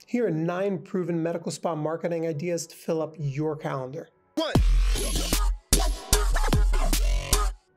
Here are 9 proven medical spa marketing ideas to fill up your calendar. 1.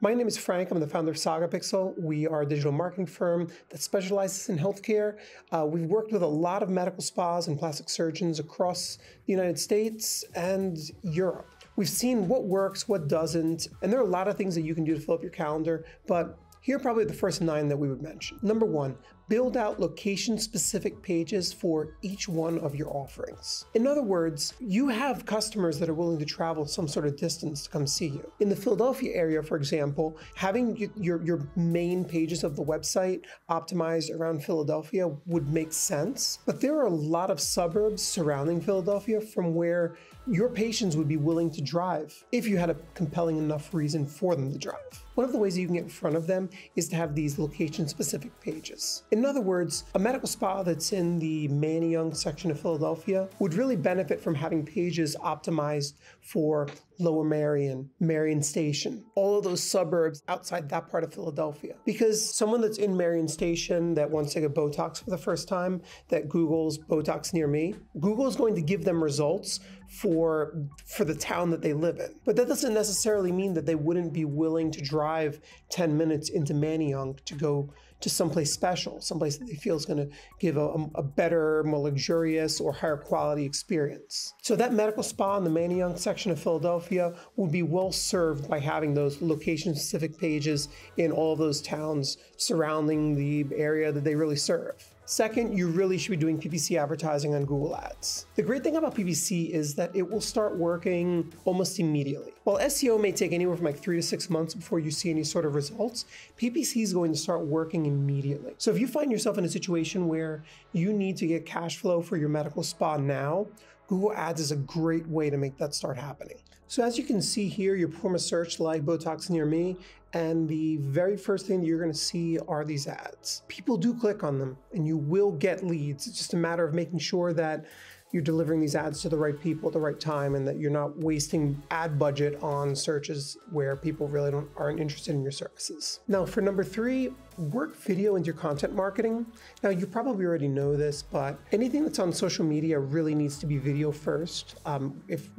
My name is Frank. I'm the founder of Saga Pixel. We are a digital marketing firm that specializes in healthcare. We've worked with a lot of medical spas and plastic surgeons across the United States and Europe. We've seen what works, what doesn't, and there are a lot of things that you can do to fill up your calendar, but here are probably the first 9 that we would mention. Number 1, build out location-specific pages for each one of your offerings. In other words, you have customers that are willing to travel some sort of distance to come see you. In the Philadelphia area, for example, having your main pages of the website optimized around Philadelphia would make sense, but there are a lot of suburbs surrounding Philadelphia from where your patients would be willing to drive if you had a compelling enough reason for them to drive. One of the ways that you can get in front of them is to have these location-specific pages. In other words, a medical spa that's in the Manayunk section of Philadelphia would really benefit from having pages optimized for Lower Marion, Marion Station, all of those suburbs outside that part of Philadelphia. Because someone that's in Marion Station that wants to get Botox for the first time, that Googles Botox near me, Google is going to give them results for the town that they live in. But that doesn't necessarily mean that they wouldn't be willing to drive 10 minutes into Manayunk to go to someplace special, someplace that they feel is going to give a better, more luxurious or higher quality experience. So that medical spa in the Manayunk section of Philadelphia would be well served by having those location-specific pages in all of those towns surrounding the area that they really serve. Second, you really should be doing PPC advertising on Google Ads. The great thing about PPC is that it will start working almost immediately. While SEO may take anywhere from like 3 to 6 months before you see any sort of results, PPC is going to start working immediately. So if you find yourself in a situation where you need to get cash flow for your medical spa now, Google Ads is a great way to make that start happening. So as you can see here, you perform a search like Botox near me, and the very first thing that you're going to see are these ads. People do click on them, and you will get leads. It's just a matter of making sure that you're delivering these ads to the right people at the right time and that you're not wasting ad budget on searches where people really aren't interested in your services. Now for number 3, work video into your content marketing. Now you probably already know this, but anything that's on social media really needs to be video first.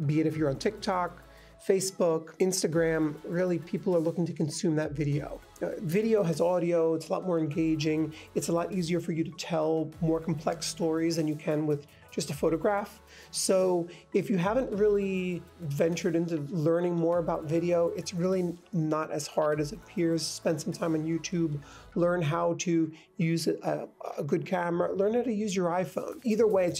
Be it if you're on TikTok, Facebook, Instagram, really people are looking to consume that video. Video has audio, it's a lot more engaging, it's a lot easier for you to tell more complex stories than you can with just a photograph. So if you haven't really ventured into learning more about video, it's really not as hard as it appears. Spend some time on YouTube, learn how to use a good camera, learn how to use your iPhone. Either way,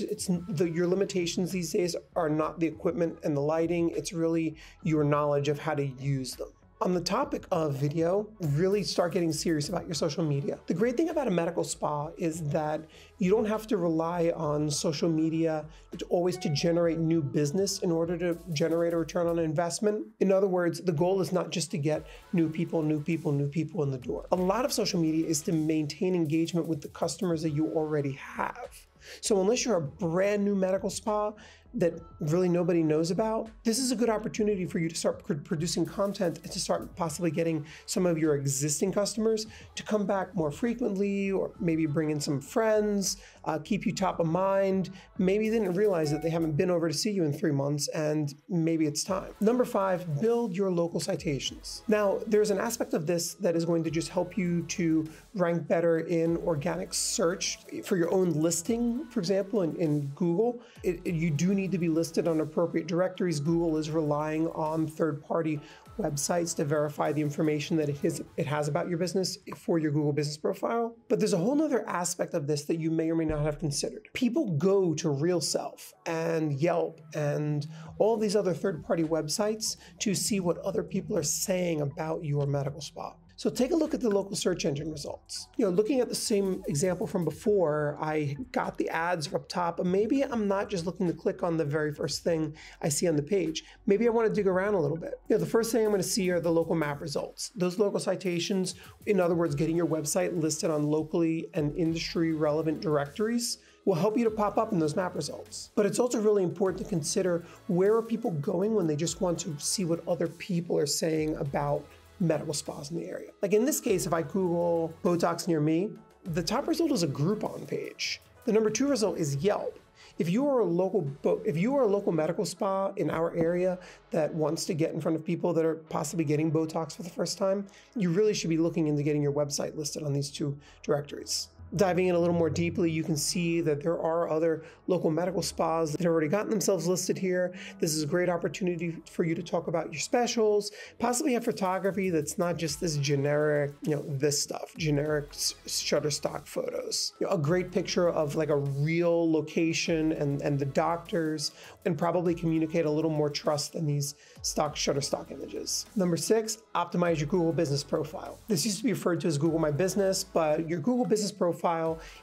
your limitations these days are not the equipment and the lighting, it's really your knowledge of how to use them. On the topic of video, really start getting serious about your social media. The great thing about a medical spa is that you don't have to rely on social media always to generate new business in order to generate a return on investment. In other words, the goal is not just to get new people in the door. A lot of social media is to maintain engagement with the customers that you already have. So unless you're a brand new medical spa that really nobody knows about, this is a good opportunity for you to start producing content and to start possibly getting some of your existing customers to come back more frequently, or maybe bring in some friends, keep you top of mind. Maybe they didn't realize that they haven't been over to see you in 3 months, and maybe it's time. Number 5, build your local citations. Now, there's an aspect of this that is going to just help you to rank better in organic search for your own listing, for example, in Google. You do need to be listed on appropriate directories. Google is relying on third-party websites to verify the information that it has about your business for your Google business profile. But there's a whole other aspect of this that you may or may not have considered. People go to RealSelf and Yelp and all these other third-party websites to see what other people are saying about your medical spa. So take a look at the local search engine results. Looking at the same example from before, I got the ads up top, and maybe I'm not just looking to click on the very first thing I see on the page. Maybe I want to dig around a little bit. The first thing I'm going to see are the local map results. Those local citations, in other words, getting your website listed on locally and industry relevant directories, will help you to pop up in those map results. But it's also really important to consider, where are people going when they just want to see what other people are saying about medical spas in the area. Like in this case, if I Google Botox near me, the top result is a Groupon page. The number 2 result is Yelp. If you are a local medical spa in our area that wants to get in front of people that are possibly getting Botox for the first time, you really should be looking into getting your website listed on these two directories. Diving in a little more deeply, you can see that there are other local medical spas that have already gotten themselves listed here. This is a great opportunity for you to talk about your specials, possibly have photography that's not just this generic, this stuff, generic Shutterstock photos. A great picture of like a real location and the doctors, and probably communicate a little more trust than these stock Shutterstock images. Number 6, optimize your Google Business Profile. This used to be referred to as Google My Business, but your Google Business Profile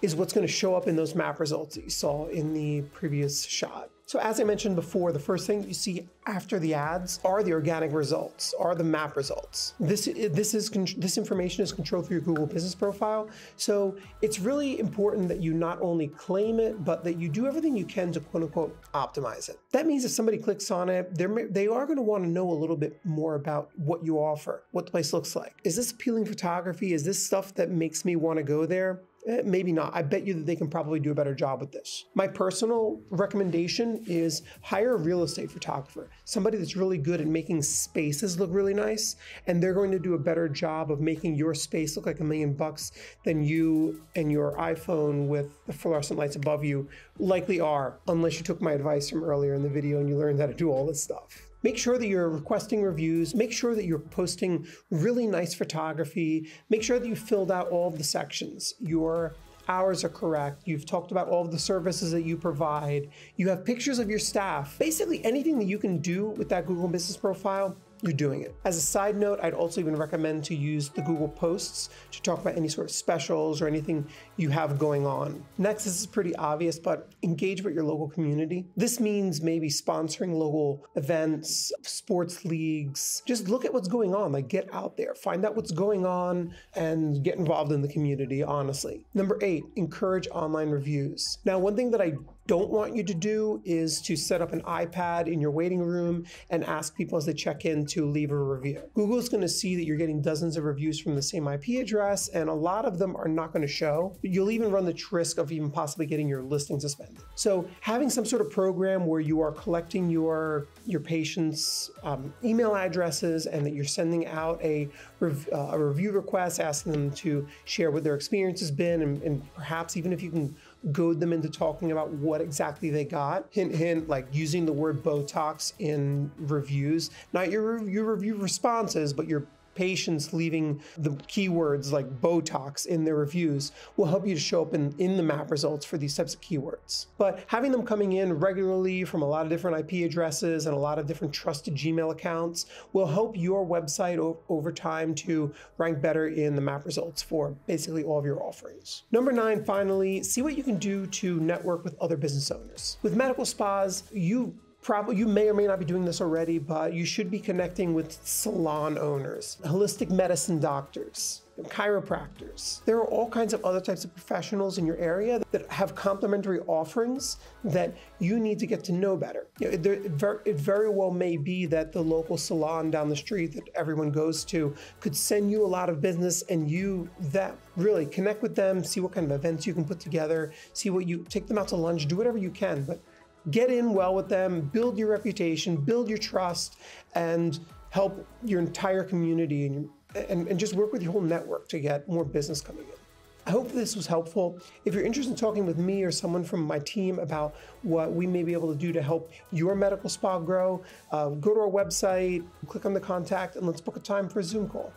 is what's going to show up in those map results that you saw in the previous shot. So as I mentioned before, the first thing you see after the ads are the organic results, are the map results. This information is controlled through your Google Business Profile. So it's really important that you not only claim it, but that you do everything you can to quote unquote optimize it. That means if somebody clicks on it, they are going to want to know a little bit more about what you offer, what the place looks like. Is this appealing photography? Is this stuff that makes me want to go there? Maybe not. I bet you that they can probably do a better job with this. My personal recommendation is hire a real estate photographer, somebody that's really good at making spaces look really nice, and they're going to do a better job of making your space look like $1 million than you and your iPhone with the fluorescent lights above you likely are, unless you took my advice from earlier in the video and you learned how to do all this stuff. Make sure that you're requesting reviews. Make sure that you're posting really nice photography. Make sure that you filled out all of the sections. Your hours are correct. You've talked about all of the services that you provide. You have pictures of your staff. Basically anything that you can do with that Google Business Profile, you're doing it. As a side note, I'd also even recommend to use the Google Posts to talk about any sort of specials or anything you have going on. Next, this is pretty obvious, but engage with your local community. This means maybe sponsoring local events, sports leagues. Just look at what's going on, like get out there, find out what's going on and get involved in the community, honestly. Number 8, encourage online reviews. Now, one thing that I don't want you to do is to set up an iPad in your waiting room and ask people as they check in to leave a review. Google's going to see that you're getting dozens of reviews from the same IP address, and a lot of them are not going to show. You'll even run the risk of even possibly getting your listing suspended. So having some sort of program where you are collecting your patients' email addresses and that you're sending out a review request, asking them to share what their experience has been, and perhaps even if you can goad them into talking about what exactly they got. Hint, hint, like using the word Botox in reviews, not your review responses, but your patients leaving the keywords like Botox in their reviews will help you to show up in the map results for these types of keywords. But having them coming in regularly from a lot of different IP addresses and a lot of different trusted Gmail accounts will help your website over time to rank better in the map results for basically all of your offerings. Number 9, finally, see what you can do to network with other business owners. With medical spas, you may or may not be doing this already, but you should be connecting with salon owners, holistic medicine doctors, chiropractors. There are all kinds of other types of professionals in your area that have complementary offerings that you need to get to know better. It very well may be that the local salon down the street that everyone goes to could send you a lot of business, and really connect with them, see what kind of events you can put together, take them out to lunch, do whatever you can, but get in well with them, build your reputation, build your trust, and help your entire community and just work with your whole network to get more business coming in. I hope this was helpful. If you're interested in talking with me or someone from my team about what we may be able to do to help your medical spa grow, go to our website, click on the contact, and let's book a time for a Zoom call.